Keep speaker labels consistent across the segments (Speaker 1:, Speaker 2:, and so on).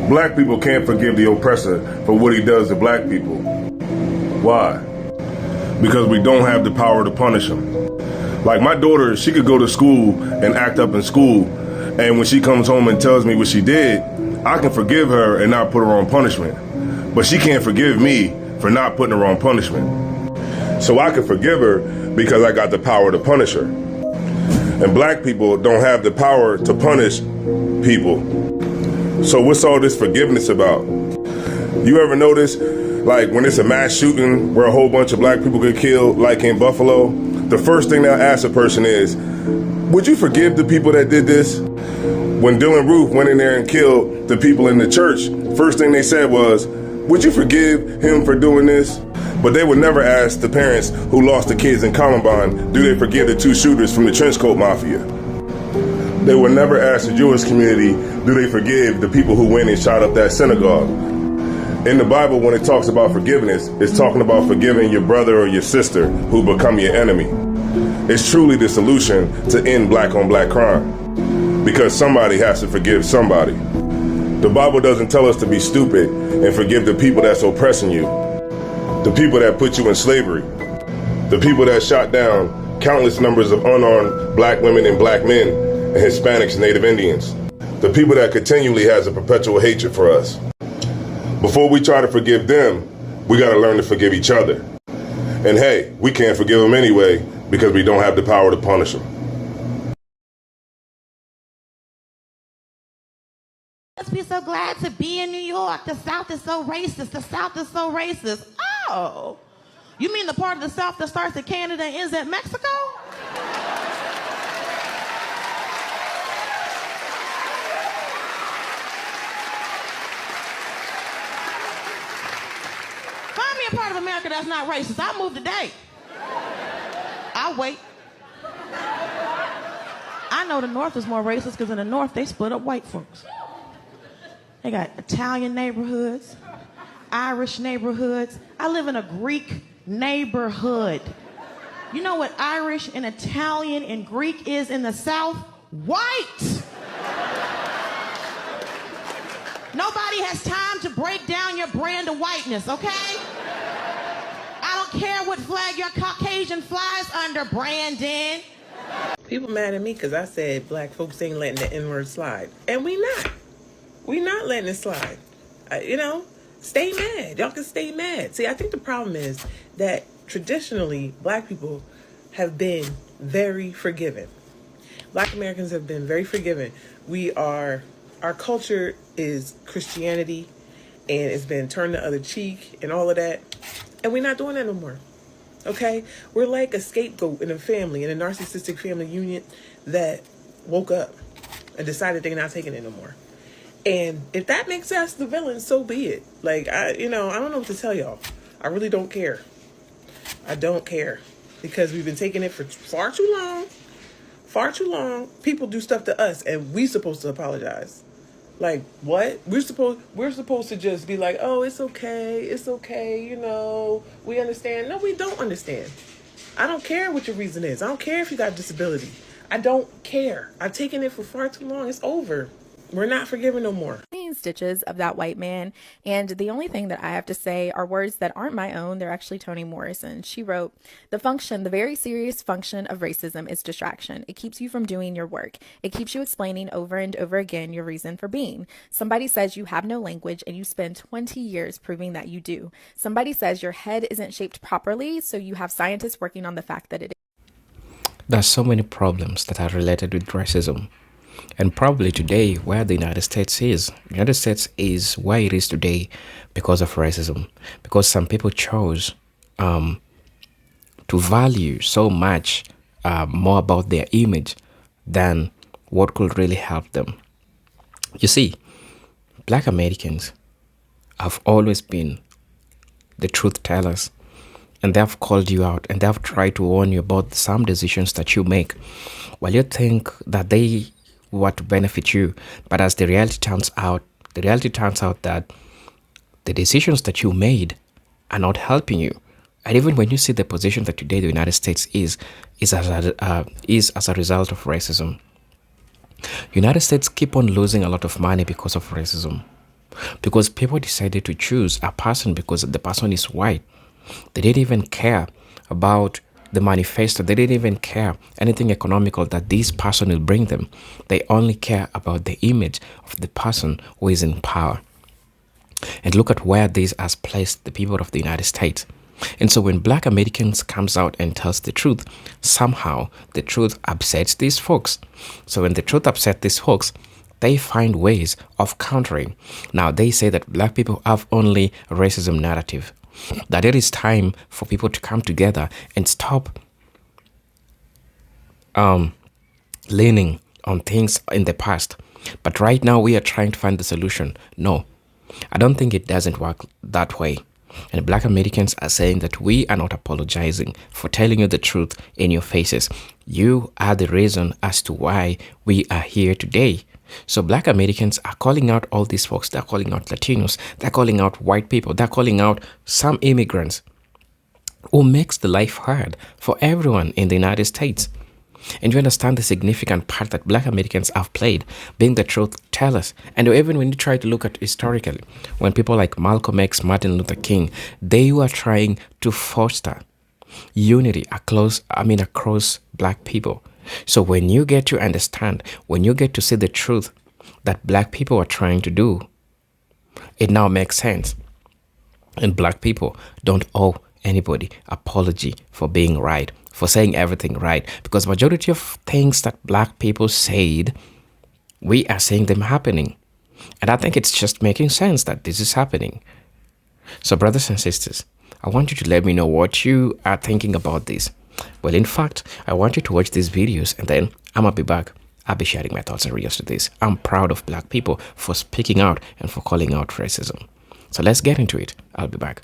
Speaker 1: Black people can't forgive the oppressor for what he does to black people. Why? Because we don't have the power to punish him. Like my daughter, she could go to school and act up in school, and when she comes home and tells me what she did, I can forgive her and not put her on punishment. But she can't forgive me for not putting her on punishment. So I can forgive her because I got the power to punish her. And black people don't have the power to punish people. So what's all this forgiveness about? You ever notice, like when it's a mass shooting where a whole bunch of black people get killed, like in Buffalo, the first thing they'll ask a person is, would you forgive the people that did this? When Dylan Roof went in there and killed the people in the church, first thing they said was, would you forgive him for doing this? But they would never ask the parents who lost the kids in Columbine, do they forgive the 2 shooters from the Trenchcoat Mafia? They would never ask the Jewish community, do they forgive the people who went and shot up that synagogue? In the Bible, when it talks about forgiveness, it's talking about forgiving your brother or your sister who become your enemy. It's truly the solution to end black on black crime, because somebody has to forgive somebody. The Bible doesn't tell us to be stupid and forgive the people that's oppressing you, the people that put you in slavery, the people that shot down countless numbers of unarmed black women and black men and Hispanics and Native Indians, the people that continually has a perpetual hatred for us. Before we try to forgive them, we got to learn to forgive each other. And hey, we can't forgive them anyway because we don't have the power to punish them.
Speaker 2: Let's be so glad to be in New York. The South is so racist. The South is so racist. Oh, you mean the part of the South that starts at Canada and ends at Mexico? Find me a part of America that's not racist. I'll move today. I'll wait. I know the North is more racist because in the North they split up white folks. They got Italian neighborhoods, Irish neighborhoods. I live in a Greek neighborhood. You know what Irish and Italian and Greek is in the South? White. Nobody has time to break down your brand of whiteness, okay? I don't care what flag your Caucasian flies under, Brandon.
Speaker 3: People mad at me because I said black folks ain't letting the N-word slide. And we not. We not letting it slide. Stay mad. Y'all can stay mad. See, I think the problem is that traditionally, black people have been very forgiving. Black Americans have been very forgiving. Our culture is Christianity, and it's been turn the other cheek and all of that. And we're not doing that no more. Okay? We're like a scapegoat in a family, in a narcissistic family unit that woke up and decided they're not taking it no more. And if that makes us the villain, so be it. Like, I don't know what to tell y'all. I really don't care. I don't care. Because we've been taking it for far too long. Far too long. People do stuff to us, and we supposed to apologize. Like, what? We're supposed to just be like, oh, it's okay, we understand. No, we don't understand. I don't care what your reason is. I don't care if you got a disability. I don't care. I've taken it for far too long. It's over. We're not forgiving no more.
Speaker 4: Stitches of that white man, and the only thing that I have to say are words that aren't my own. They're actually Toni Morrison. She wrote, the very serious function of racism is distraction. It keeps you from doing your work. It keeps you explaining over and over again your reason for being. Somebody says you have no language and you spend 20 years proving that you do. Somebody says your head isn't shaped properly, so you have scientists working on the fact that it is.
Speaker 5: There's so many problems that are related with racism. And probably today, where the United States is where it is today because of racism. Because some people chose to value so much more about their image than what could really help them. You see, Black Americans have always been the truth tellers. And they have called you out and they have tried to warn you about some decisions that you make. While you think that they what to benefit you, but as the reality turns out that the decisions that you made are not helping you. And even when you see the position that today the United States is as a result of racism. United States keep on losing a lot of money because of racism. Because people decided to choose a person because the person is white. They didn't even care about the manifesto. They didn't even care anything economical that this person will bring them. They only care about the image of the person who is in power. And look at where this has placed the people of the United States. And so when Black Americans comes out and tells the truth, somehow the truth upsets these folks. So when the truth upsets these folks, they find ways of countering. Now they say that Black people have only racism narrative, that it is time for people to come together and stop leaning on things in the past. But right now we are trying to find the solution. No, I don't think it doesn't work that way. And Black Americans are saying that we are not apologizing for telling you the truth in your faces. You are the reason as to why we are here today. So Black Americans are calling out all these folks. They're calling out Latinos. They're calling out white people. They're calling out some immigrants who makes the life hard for everyone in the United States. And you understand the significant part that Black Americans have played, being the truth tellers. And even when you try to look at historically, when people like Malcolm X, Martin Luther King, they were trying to foster unity across Black people. So when you get to understand, when you get to see the truth that Black people are trying to do, it now makes sense. And Black people don't owe anybody apology for being right, for saying everything right, because majority of things that Black people said, we are seeing them happening. And I think it's just making sense that this is happening. So brothers and sisters, I want you to let me know what you are thinking about this. Well, in fact, I want you to watch these videos and then I'm gonna be back. I'll be sharing my thoughts and reactions to this. I'm proud of Black people for speaking out and for calling out racism. So let's get into it. I'll be back.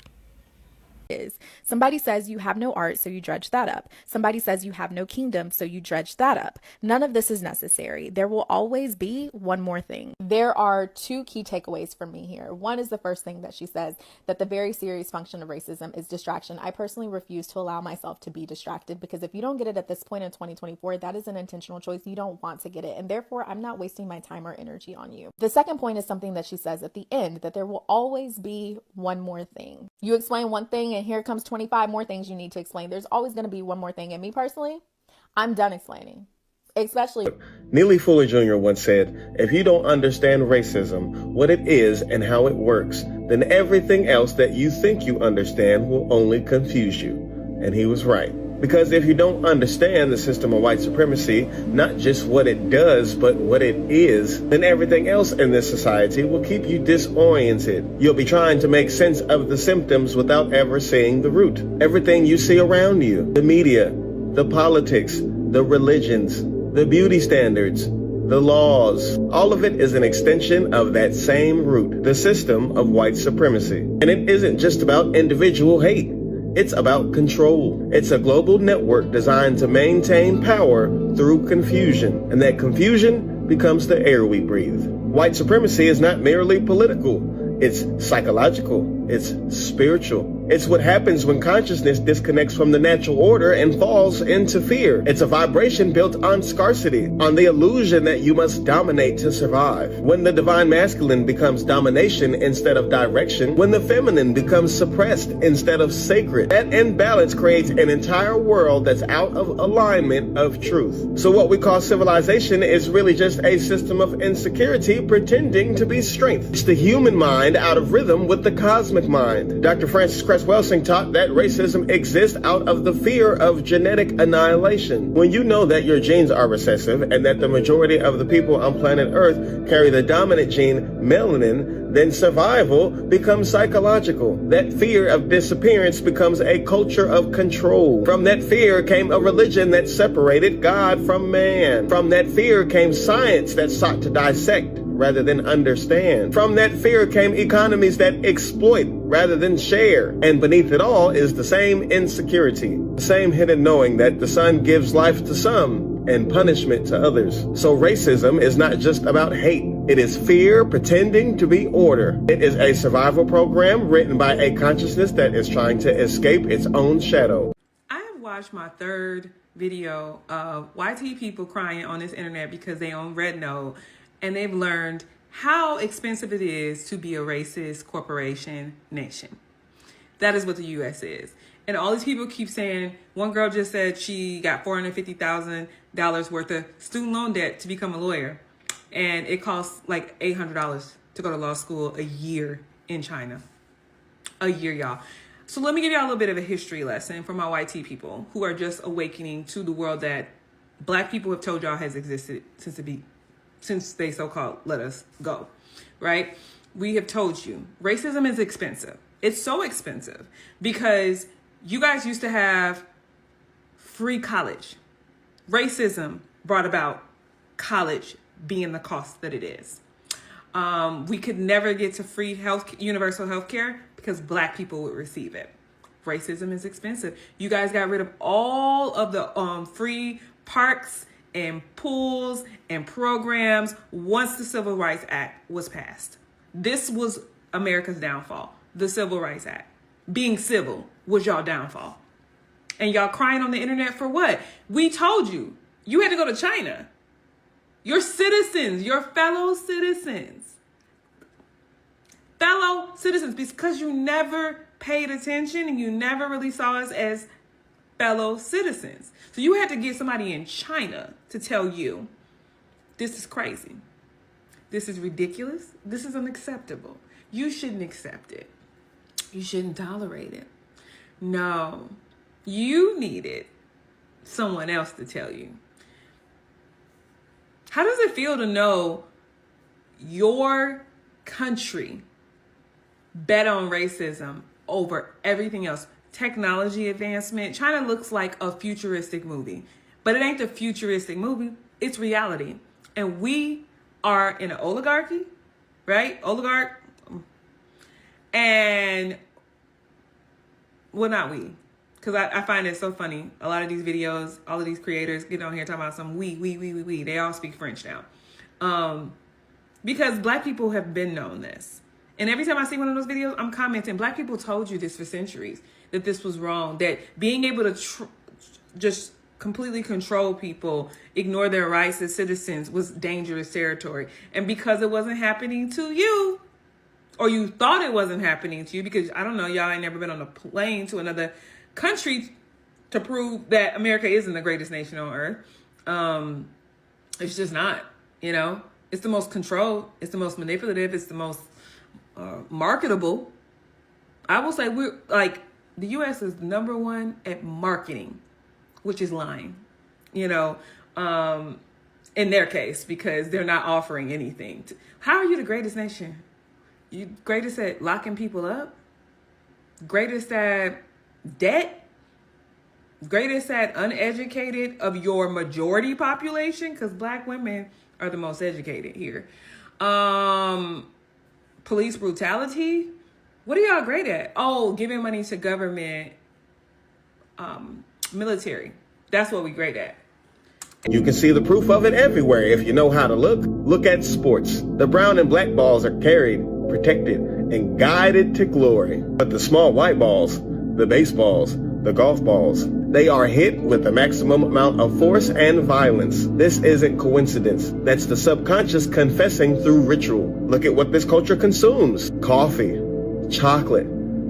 Speaker 4: Somebody says you have no art, so you dredge that up. Somebody says you have no kingdom, so you dredge that up. None of this is necessary. There will always be one more thing. There are two key takeaways for me here. One is the first thing that she says, that the very serious function of racism is distraction. I personally refuse to allow myself to be distracted, because if you don't get it at this point in 2024, that is an intentional choice. You don't want to get it. And therefore, I'm not wasting my time or energy on you. The second point is something that she says at the end, that there will always be one more thing. You explain one thing and here comes 25 more things you need to explain. There's always going to be one more thing. And me personally, I'm done explaining. Especially
Speaker 6: Neely Fuller Jr. once said, if you don't understand racism, what it is and how it works, then everything else that you think you understand will only confuse you. And he was right. Because if you don't understand the system of white supremacy, not just what it does, but what it is, then everything else in this society will keep you disoriented. You'll be trying to make sense of the symptoms without ever seeing the root. Everything you see around you, the media, the politics, the religions, the beauty standards, the laws, all of it is an extension of that same root, the system of white supremacy. And it isn't just about individual hate. It's about control. It's a global network designed to maintain power through confusion. And that confusion becomes the air we breathe. White supremacy is not merely political. It's psychological. It's spiritual. It's what happens when consciousness disconnects from the natural order and falls into fear. It's a vibration built on scarcity, on the illusion that you must dominate to survive. When the divine masculine becomes domination instead of direction, when the feminine becomes suppressed instead of sacred, that imbalance creates an entire world that's out of alignment of truth. So what we call civilization is really just a system of insecurity pretending to be strength. It's the human mind out of rhythm with the cosmic mind. Dr. Francis Cress-Welsing taught that racism exists out of the fear of genetic annihilation. When you know that your genes are recessive and that the majority of the people on planet Earth carry the dominant gene, melanin, then survival becomes psychological. That fear of disappearance becomes a culture of control. From that fear came a religion that separated God from man. From that fear came science that sought to dissect rather than understand. From that fear came economies that exploit rather than share. And beneath it all is the same insecurity, the same hidden knowing that the sun gives life to some and punishment to others. So racism is not just about hate. It is fear pretending to be order. It is a survival program written by a consciousness that is trying to escape its own shadow.
Speaker 3: I have watched my third video of YT people crying on this internet because they on Red Note and they've learned
Speaker 7: how expensive it is to be a racist corporation nation. That is what the U.S. is. And all these people keep saying, one girl just said she got $450,000 worth of student loan debt to become a lawyer. And it costs like $800 to go to law school a year in China. A year, y'all. So let me give y'all a little bit of a history lesson for my white tea people who are just awakening to the world that black people have told y'all has existed since they so-called let us go, right? We have told you racism is expensive. It's so expensive because you guys used to have free college. Racism brought about college being the cost that it is. We could never get to free universal health care because black people would receive it. Racism is expensive. You guys got rid of all of the free parks and pools and programs once the Civil Rights Act was passed. This was America's downfall. The Civil Rights Act. Being civil was y'all downfall. And y'all crying on the internet for what? We told you. You had to go to China. Your citizens, your fellow citizens, because you never paid attention and you never really saw us as fellow citizens. So you had to get somebody in China to tell you, this is crazy. This is ridiculous. This is unacceptable. You shouldn't accept it. You shouldn't tolerate it. No, you needed someone else to tell you. How does it feel to know your country bet on racism over everything else? Technology advancement. China looks like a futuristic movie, but it ain't a futuristic movie. It's reality. And we are in an oligarchy, right? Oligarch. And, well, not we. Because I find it so funny. A lot of these videos, all of these creators get on here talking about some we. They all speak French now. Because black people have been known this. And every time I see one of those videos, I'm commenting, black people told you this for centuries, that this was wrong, that being able to just completely control people, ignore their rights as citizens was dangerous territory. And because it wasn't happening to you, or you thought it wasn't happening to you, because I don't know, y'all ain't never been on a plane to another country to prove that America isn't the greatest nation on earth. It's just not, it's the most controlled, it's the most manipulative, it's the most marketable. I will say we're like, the U.S. is number one at marketing, which is lying, in their case, because they're not offering anything. How are you the greatest nation? You greatest at locking people up? Greatest at debt? Greatest at uneducated of your majority population? Because black women are the most educated here. Police brutality? What are y'all great at? Oh, giving money to government, military. That's what we great at.
Speaker 6: You can see the proof of it everywhere if you know how to look. Look at sports. The brown and black balls are carried, protected, and guided to glory. But the small white balls, the baseballs, the golf balls, they are hit with the maximum amount of force and violence. This isn't coincidence. That's the subconscious confessing through ritual. Look at what this culture consumes. Coffee, chocolate,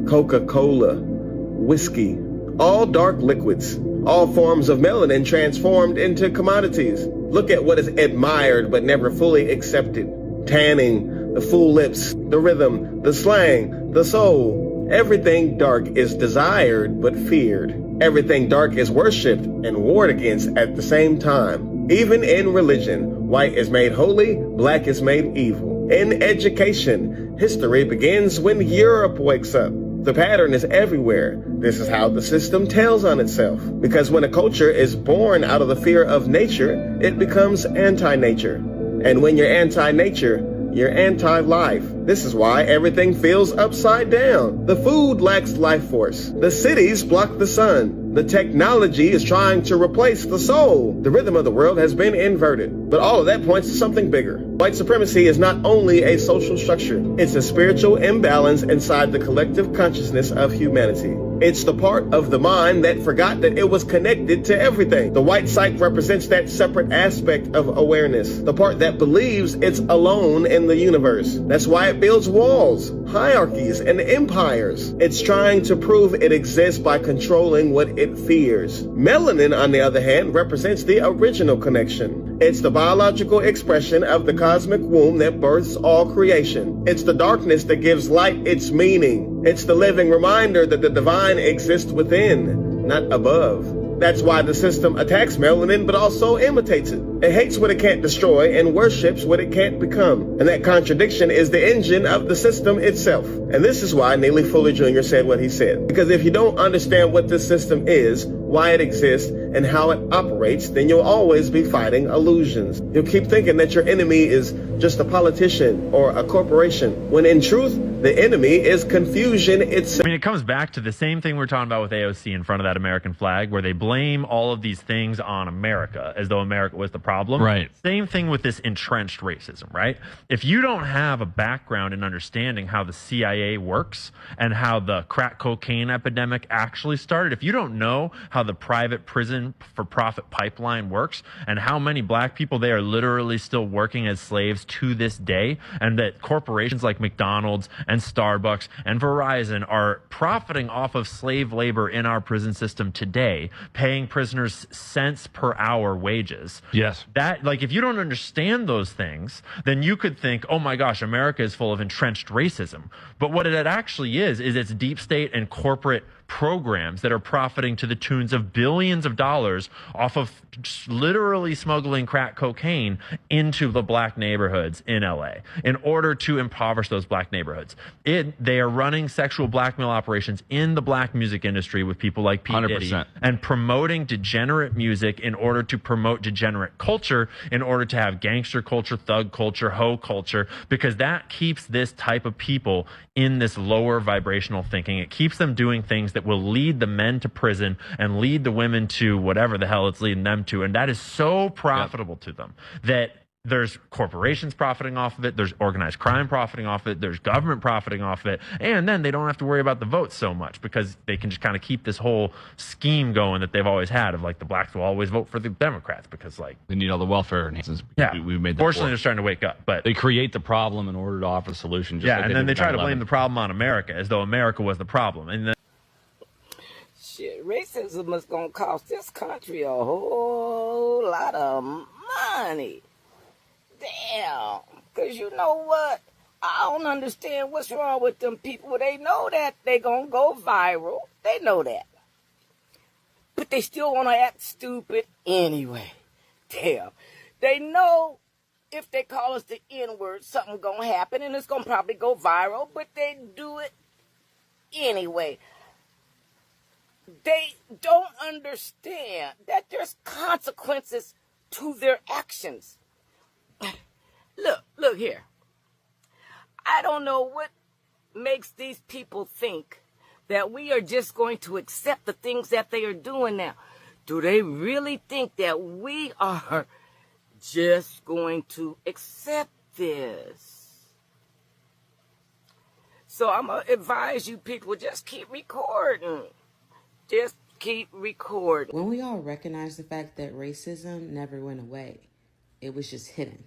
Speaker 6: Coca-Cola, whiskey, all dark liquids, all forms of melanin transformed into commodities. Look at what is admired but never fully accepted. Tanning, the full lips, the rhythm, the slang, the soul. Everything dark is desired but feared. Everything dark is worshipped and warred against at the same time. Even in religion, white is made holy, black is made evil. In education, history begins when Europe wakes up. The pattern is everywhere. This is how the system tells on itself. Because when a culture is born out of the fear of nature, it becomes anti-nature. And when you're anti-nature, you're anti-life. This is why everything feels upside down. The food lacks life force. The cities block the sun. The technology is trying to replace the soul. The rhythm of the world has been inverted. But all of that points to something bigger. White supremacy is not only a social structure, it's a spiritual imbalance inside the collective consciousness of humanity. It's the part of the mind that forgot that it was connected to everything. The white psyche represents that separate aspect of awareness, the part that believes it's alone in the universe. That's why it builds walls, hierarchies, and empires. It's trying to prove it exists by controlling what it fears. Melanin, on the other hand, represents the original connection. It's the biological expression of the cosmic womb that births all creation. It's the darkness that gives light its meaning. It's the living reminder that the divine exists within, not above. That's why the system attacks melanin, but also imitates it. It hates what it can't destroy and worships what it can't become. And that contradiction is the engine of the system itself. And this is why Neely Fuller Jr. said what he said. Because if you don't understand what this system is, why it exists, and how it operates, then you'll always be fighting illusions. You'll keep thinking that your enemy is just a politician or a corporation, when in truth, the enemy is confusion itself.
Speaker 8: I mean, it comes back to the same thing we're talking about with AOC in front of that American flag, where they blame all of these things on America as though America was the problem.
Speaker 9: Right.
Speaker 8: Same thing with this entrenched racism, right? If you don't have a background in understanding how the CIA works and how the crack cocaine epidemic actually started, if you don't know how the private prison for profit pipeline works and how many black people they are literally still working as slaves to this day, and that corporations like McDonald's and Starbucks and Verizon are profiting off of slave labor in our prison system today, paying prisoners cents per hour wages.
Speaker 9: Yes.
Speaker 8: That, like, if you don't understand those things, then you could think, oh my gosh, America is full of entrenched racism. But what it actually is it's deep state and corporate programs that are profiting to the tunes of billions of dollars off of literally smuggling crack cocaine into the black neighborhoods in LA in order to impoverish those black neighborhoods. They are running sexual blackmail operations in the black music industry with people like P. Diddy
Speaker 9: 100%.
Speaker 8: and promoting degenerate music in order to promote degenerate culture, in order to have gangster culture, thug culture, hoe culture, because that keeps this type of people in this lower vibrational thinking. It keeps them doing things that will lead the men to prison and lead the women to whatever the hell it's leading them to. And that is so profitable to them that there's corporations profiting off of it, there's organized crime profiting off of it, there's government profiting off of it, and then they don't have to worry about the votes so much because they can just kind of keep this whole scheme going that they've always had of, like, the blacks will always vote for the Democrats because, like,
Speaker 9: They need all the welfare enhancements.
Speaker 8: yeah,
Speaker 9: we made that
Speaker 8: fortunately they're
Speaker 9: before.
Speaker 8: starting to wake up, but
Speaker 9: They create the problem in order to offer the solution. Just
Speaker 8: yeah,
Speaker 9: like
Speaker 8: and then
Speaker 9: did
Speaker 8: they
Speaker 9: with
Speaker 8: try to
Speaker 9: 9/11.
Speaker 8: blame the problem on America as though America was the problem. And then
Speaker 10: Shit, racism is gonna cost this country a whole lot of money. Damn, cause you know what? I don't understand what's wrong with them people. They know that they gonna go viral. They know that. But they still wanna act stupid anyway. Damn. They know if they call us the N-word, something gonna happen and it's gonna probably go viral, but they do it anyway. They don't understand that there's consequences to their actions. Look here. I don't know what makes these people think that we are just going to accept the things that they are doing now. Do they really think that we are just going to accept this? So I'm going to advise you people, just keep recording. Just keep recording.
Speaker 11: When we all recognize the fact that racism never went away, it was just hidden.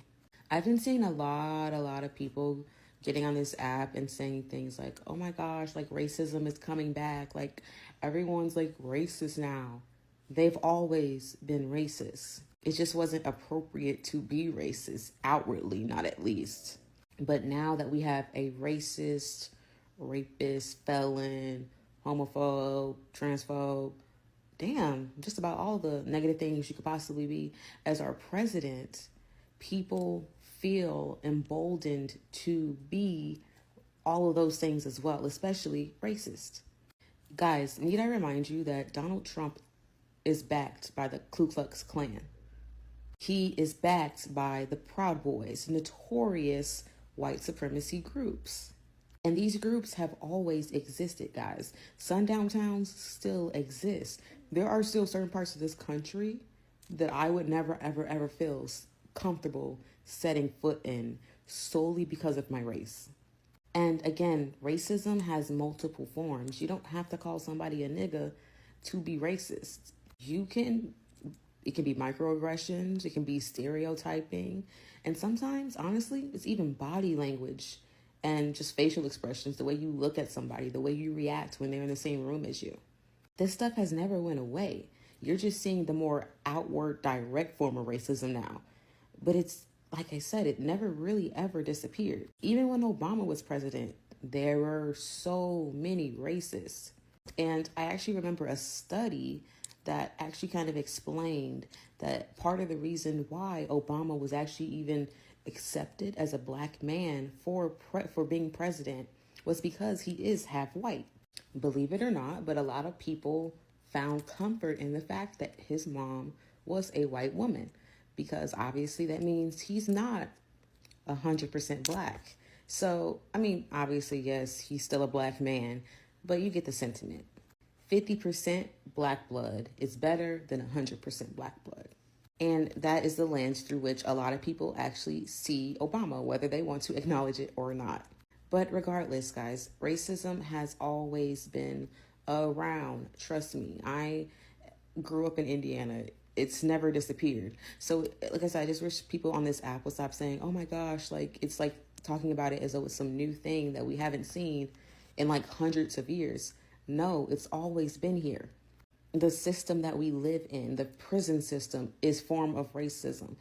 Speaker 11: I've been seeing a lot of people getting on this app and saying things like, oh my gosh, like racism is coming back. Like everyone's like racist now. They've always been racist. It just wasn't appropriate to be racist outwardly, not at least. But now that we have a racist, rapist, felon, homophobe, transphobe, damn, just about all the negative things you could possibly be as our president, people feel emboldened to be all of those things as well, especially racist. Guys, need I remind you that Donald Trump is backed by the Ku Klux Klan. He is backed by the Proud Boys, notorious white supremacy groups. And these groups have always existed, guys. Sundown towns still exist. There are still certain parts of this country that I would never, ever feel comfortable setting foot in solely because of my race. And again, racism has multiple forms. You don't have to call somebody a nigga to be racist. It can be microaggressions, it can be stereotyping, and sometimes, honestly, it's even body language and just facial expressions, the way you look at somebody, the way you react when they're in the same room as you. This stuff has never went away. You're just seeing the more outward, direct form of racism now. But it's, like I said, it never really ever disappeared. Even when Obama was president, there were so many racists. And I actually remember a study that actually kind of explained that part of the reason why Obama was actually even accepted as a black man for being president was because he is half white. Believe it or not, but a lot of people found comfort in the fact that his mom was a white woman, because obviously that means he's not 100% black. So, I mean, obviously, yes, he's still a black man, but you get the sentiment. 50% black blood is better than 100% black blood. And that is the lens through which a lot of people actually see Obama, whether they want to acknowledge it or not. But regardless, guys, racism has always been around. Trust me, I grew up in Indiana. It's never disappeared. So, like I said, I just wish people on this app would stop saying, oh my gosh, like, it's like talking about it as though it's some new thing that we haven't seen in like hundreds of years. No, it's always been here. The system that we live in, the prison system, is form of racism.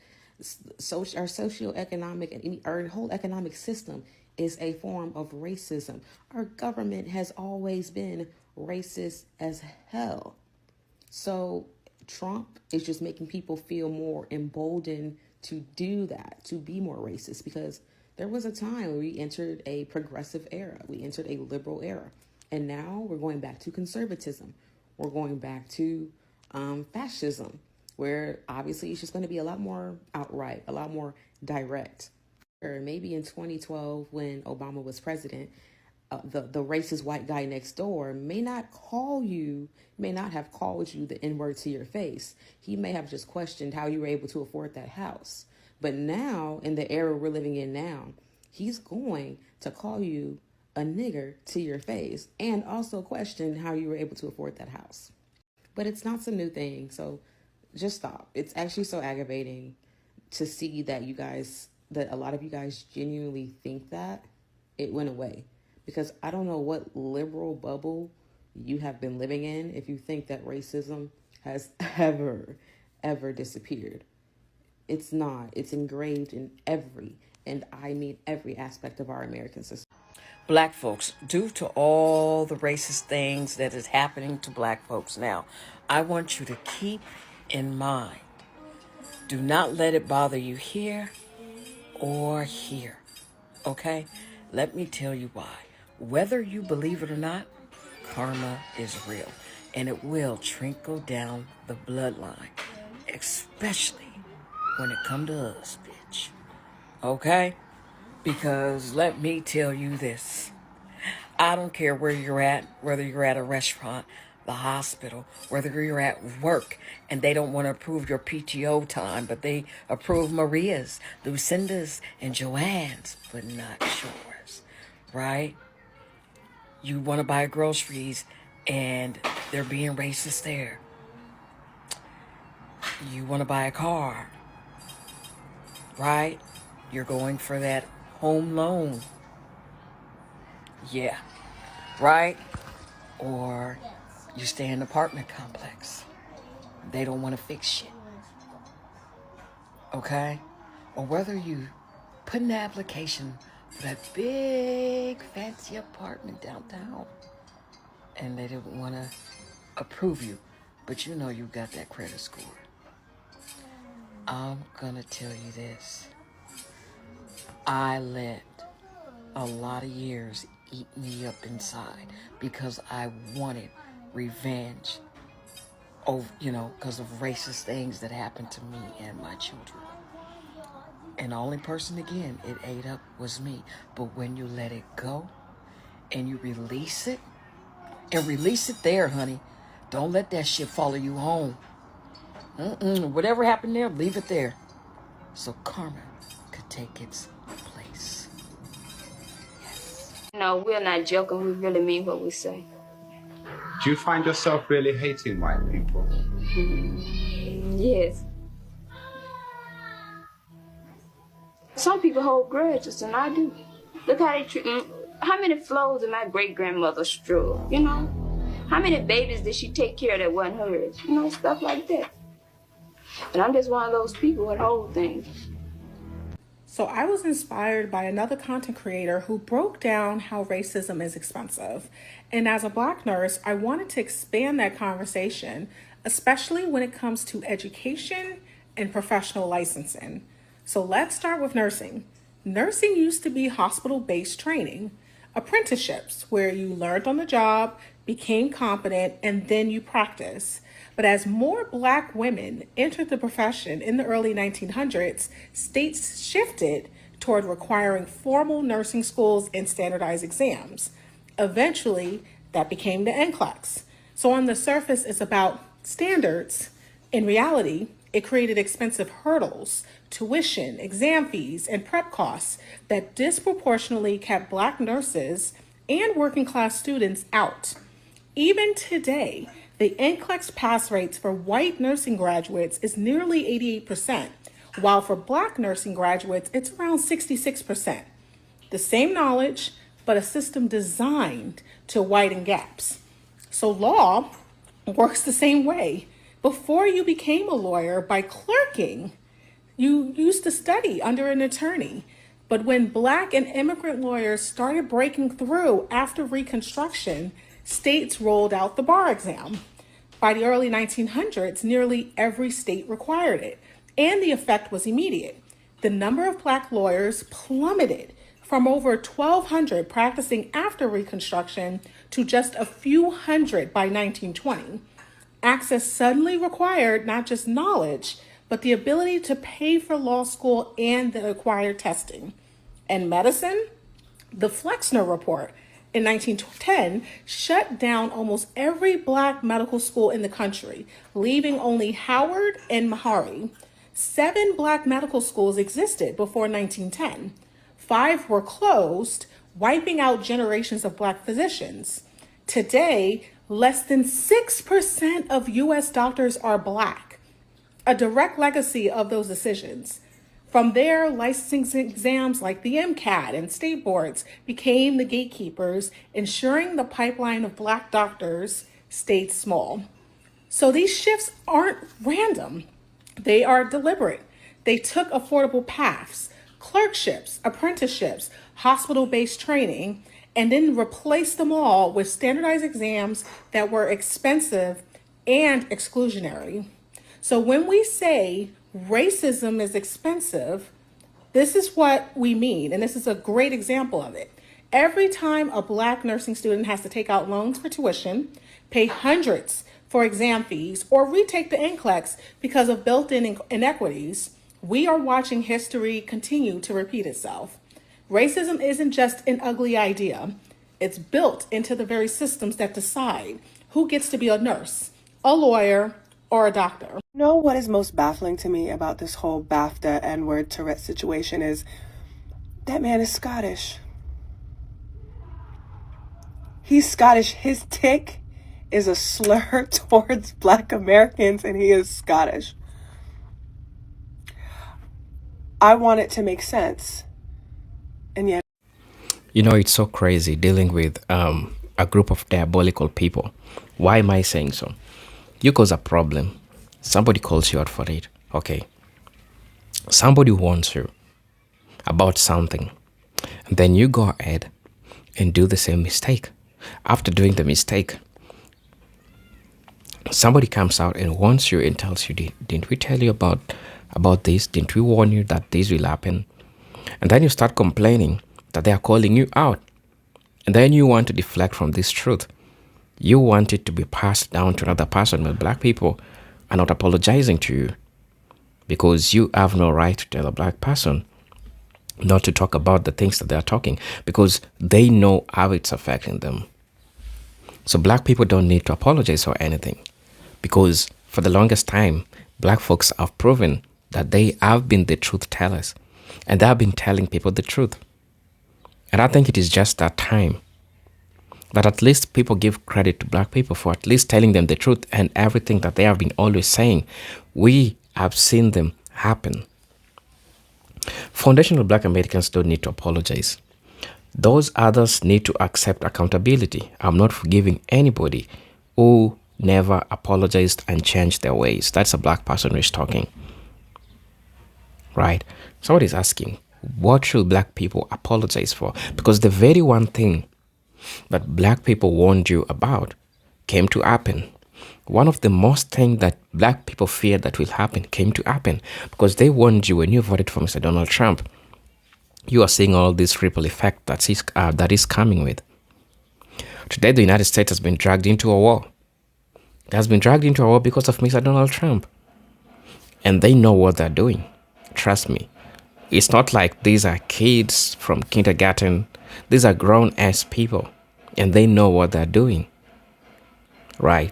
Speaker 11: So our socioeconomic and our whole economic system is a form of racism. Our government has always been racist as hell. So Trump is just making people feel more emboldened to do that, to be more racist, because there was a time where we entered a progressive era. We entered a liberal era. And now we're going back to conservatism. We're going back to fascism, where obviously it's just going to be a lot more outright, a lot more direct. Or maybe in 2012, when Obama was president, the racist white guy next door may not have called you the N-word to your face. He may have just questioned how you were able to afford that house. But now, in the era we're living in now, he's going to call you a nigger to your face and also question how you were able to afford that house. But it's not some new thing, so just stop. It's actually so aggravating to see that a lot of you guys genuinely think that it went away. Because I don't know what liberal bubble you have been living in if you think that racism has ever disappeared. It's not. It's engraved in every aspect of our American system.
Speaker 10: Black folks, due to all the racist things that is happening to black folks now, I want you to keep in mind, do not let it bother you here or here, okay? Let me tell you why. Whether you believe it or not, karma is real, and it will trickle down the bloodline, especially when it come to us, bitch, okay? Because let me tell you this, I don't care where you're at, whether you're at a restaurant, the hospital, whether you're at work, and they don't want to approve your PTO time, but they approve Maria's, Lucinda's, and Joanne's, but not yours, right? You want to buy groceries, and they're being racist there. You want to buy a car, right? You're going for that home loan. Yeah, right? Or you stay in an apartment complex. They don't want to fix shit. Okay? Or whether you put in an application for that big fancy apartment downtown and they didn't want to approve you, but you know you got that credit score. I'm gonna tell you this. I let a lot of years eat me up inside because I wanted revenge over, because of racist things that happened to me and my children. And the only person, again, it ate up was me. But when you let it go and you release it, and release it there, honey, don't let that shit follow you home. Whatever happened there, leave it there. So karma could take its place.
Speaker 12: No, we're not joking. We really mean what we say.
Speaker 13: Do you find yourself really hating white people?
Speaker 12: Yes. Some people hold grudges, and I do. Look how they treat me. How many flows did my great-grandmother stroll, you know? How many babies did she take care of that wasn't hers? You know, stuff like that. And I'm just one of those people that hold things.
Speaker 14: So I was inspired by another content creator who broke down how racism is expensive. And as a Black nurse, I wanted to expand that conversation, especially when it comes to education and professional licensing. So let's start with nursing. Nursing used to be hospital-based training, apprenticeships where you learned on the job, became competent, and then you practice. But as more Black women entered the profession in the early 1900s, states shifted toward requiring formal nursing schools and standardized exams. Eventually, that became the NCLEX. So on the surface, it's about standards. In reality, it created expensive hurdles, tuition, exam fees, and prep costs that disproportionately kept Black nurses and working class students out. Even today, the NCLEX pass rates for white nursing graduates is nearly 88%, while for Black nursing graduates, it's around 66%. The same knowledge, but a system designed to widen gaps. So law works the same way. Before you became a lawyer by clerking, you used to study under an attorney. But when Black and immigrant lawyers started breaking through after Reconstruction, states rolled out the bar exam. By the early 1900s, nearly every state required it, and the effect was immediate. The number of Black lawyers plummeted from over 1,200 practicing after Reconstruction to just a few hundred by 1920. Access suddenly required not just knowledge, but the ability to pay for law school and the required testing. And medicine? The Flexner Report in 1910 shut down almost every Black medical school in the country, leaving only Howard and Meharry. 7 Black medical schools existed before 1910. 5 were closed, wiping out generations of Black physicians. Today, less than 6% of U.S. doctors are Black, a direct legacy of those decisions. From there, licensing exams like the MCAT and state boards became the gatekeepers, ensuring the pipeline of Black doctors stayed small. So these shifts aren't random. They are deliberate. They took affordable paths, clerkships, apprenticeships, hospital-based training, and then replaced them all with standardized exams that were expensive and exclusionary. So when we say racism is expensive, this is what we mean, and this is a great example of it. Every time a Black nursing student has to take out loans for tuition, pay hundreds for exam fees, or retake the NCLEX because of built-in inequities, we are watching history continue to repeat itself. Racism isn't just an ugly idea. It's built into the very systems that decide who gets to be a nurse, a lawyer, or a doctor.
Speaker 15: You know what is most baffling to me about this whole BAFTA N-word Tourette situation is that man is Scottish. He's Scottish. His tick is a slur towards Black Americans, and he is Scottish. I want it to make sense. And yet,
Speaker 5: you know, it's so crazy dealing with a group of diabolical people. Why am I saying so? You cause a problem. Somebody calls you out for it. Okay. Somebody warns you about something. And then you go ahead and do the same mistake. After doing the mistake, somebody comes out and warns you and tells you, didn't we tell you about this? Didn't we warn you that this will happen? And then you start complaining that they are calling you out. And then you want to deflect from this truth. You want it to be passed down to another person, but Black people are not apologizing to you because you have no right to tell a Black person not to talk about the things that they are talking because they know how it's affecting them. So Black people don't need to apologize for anything because for the longest time, Black folks have proven that they have been the truth tellers and they have been telling people the truth. And I think it is just that time that at least people give credit to black people for at least telling them the truth and everything that they have been always saying. We have seen them happen. Foundational black Americans don't need to apologize. Those others need to accept accountability. I'm not forgiving anybody who never apologized and changed their ways. That's a black person who is talking. Right? Somebody's asking, what should black people apologize for? Because the very one thing that black people warned you about came to happen. One of the most things that black people feared that will happen came to happen, because they warned you when you voted for Mr. Donald Trump. You are seeing all this ripple effect that is coming with. Today, the United States has been dragged into a war. It has been dragged into a war because of Mr. Donald Trump. And they know what they're doing. Trust me. It's not like these are kids from kindergarten. These are grown-ass people. And they know what they're doing. Right?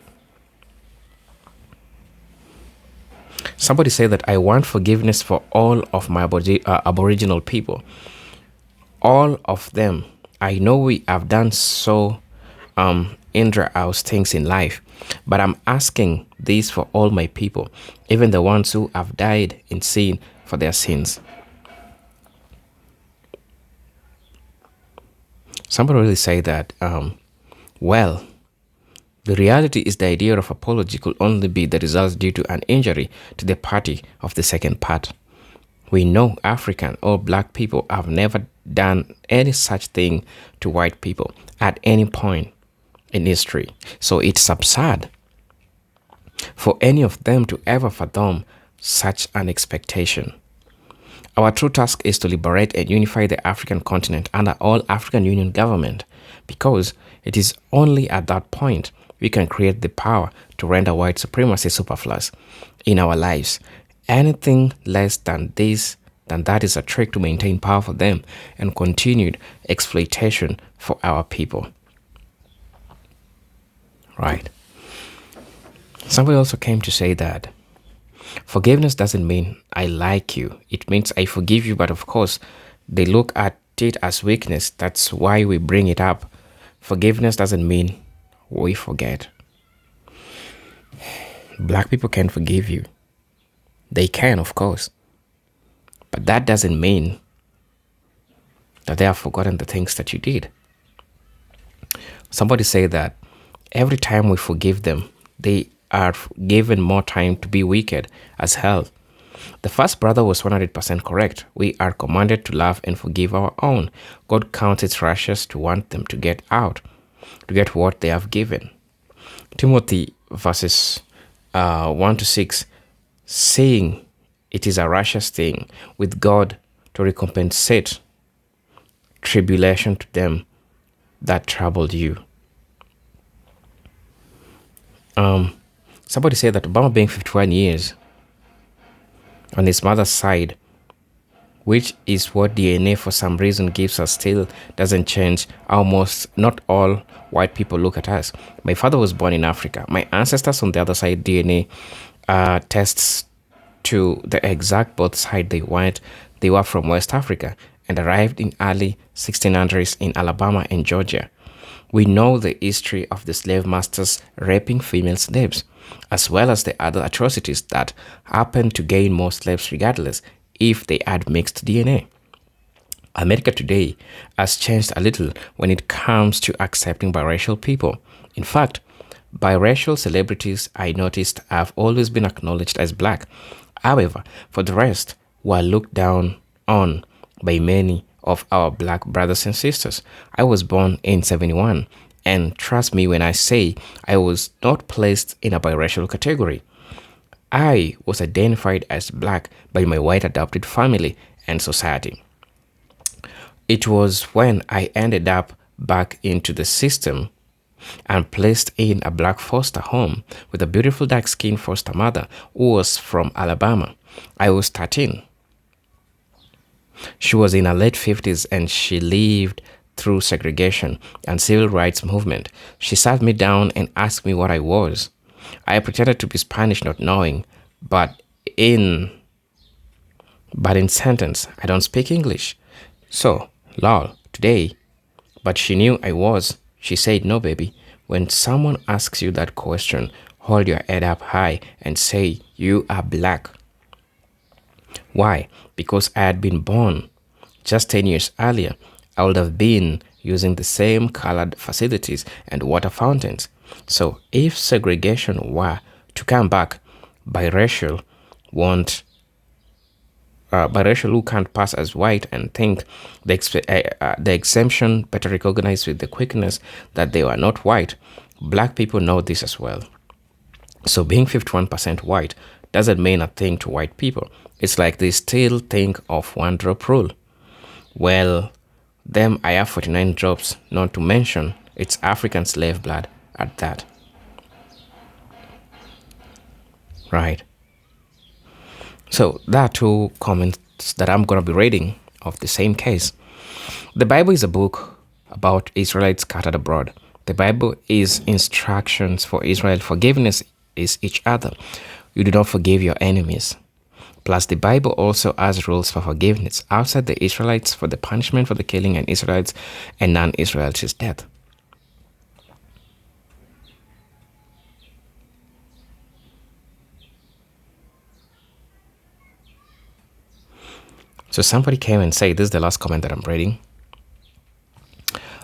Speaker 5: Somebody said that I want forgiveness for all of my Aboriginal people. All of them. I know we have done so injurious things in life, but I'm asking this for all my people, even the ones who have died in sin for their sins. Somebody really say that, well, the reality is the idea of apology could only be the result due to an injury to the party of the second part. We know African or black people have never done any such thing to white people at any point in history. So it's absurd for any of them to ever fathom such an expectation. Our true task is to liberate and unify the African continent under all African Union government, because it is only at that point we can create the power to render white supremacy superfluous in our lives. Anything less than that is a trick to maintain power for them and continued exploitation for our people. Right. Somebody also came to say that forgiveness doesn't mean I like you. It means I forgive you, but of course, they look at it as weakness. That's why we bring it up. Forgiveness doesn't mean we forget. Black people can forgive you. They can, of course. But that doesn't mean that they have forgotten the things that you did. Somebody say that every time we forgive them, they are given more time to be wicked as hell. The first brother was 100% correct. We are commanded to love and forgive our own. God counts it righteous to want them to get out, to get what they have given. Timothy verses 1-6, saying it is a righteous thing with God to recompensate tribulation to them that troubled you. Somebody said that Obama being 51 years on his mother's side, which is what DNA for some reason gives us, still doesn't change almost not all white people look at us. My father was born in Africa. My ancestors on the other side, DNA tests to the exact both side they were from West Africa and arrived in early 1600s in Alabama and Georgia. We know the history of the slave masters raping female slaves, as well as the other atrocities that happened to gain more slaves regardless if they had mixed DNA. America today has changed a little when it comes to accepting biracial people. In fact, biracial celebrities, I noticed, have always been acknowledged as black. However, for the rest, were looked down on by many of our black brothers and sisters. I was born in 71, and trust me when I say I was not placed in a biracial category. I was identified as black by my white adopted family and society. It was when I ended up back into the system and placed in a black foster home with a beautiful dark-skinned foster mother who was from Alabama. I was 13. She was in her late 50s and she lived through segregation and civil rights movement. She sat me down and asked me what I was. I pretended to be Spanish, not knowing, but in sentence, I don't speak English. So, lol, today, but she knew I was. She said, no, baby. When someone asks you that question, hold your head up high and say, you are black. Why? Because I had been born just 10 years earlier. I would have been using the same colored facilities and water fountains. So if segregation were to come back, biracial who can't pass as white and think the exemption better recognized with the quickness that they were not white, black people know this as well. So being 51% white doesn't mean a thing to white people. It's like they still think of one drop rule. Well, them I have 49 drops, not to mention it's African slave blood at that. Right. So there are two comments that I'm going to be reading of the same case. The Bible is a book about Israelites scattered abroad. The Bible is instructions for Israel. Forgiveness is each other. You do not forgive your enemies. Plus, the Bible also has rules for forgiveness outside the Israelites for the punishment for the killing and Israelites and non-Israelites is death. So somebody came and said, this is the last comment that I'm reading.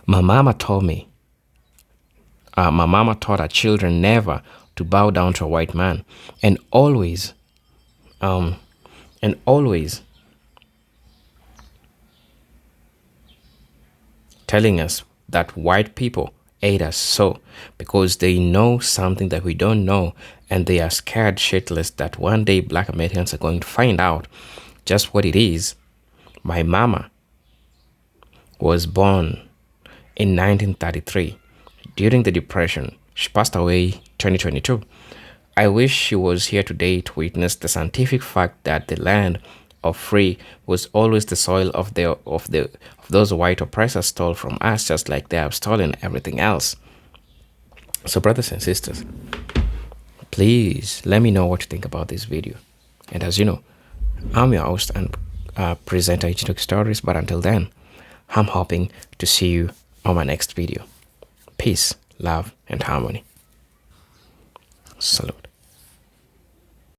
Speaker 5: My mama taught her children never to bow down to a white man, and always telling us that white people hate us so because they know something that we don't know, and they are scared shitless that one day black Americans are going to find out just what it is. My mama was born in 1933 during the Depression. She passed away 2022. I wish she was here today to witness the scientific fact that the land of free was always the soil of those white oppressors stole from us, just like they have stolen everything else. So brothers and sisters, please let me know what you think about this video. And as you know, I'm your host and presenter Institutionalized Stories, but until then, I'm hoping to see you on my next video. Peace, love, and harmony. Salute.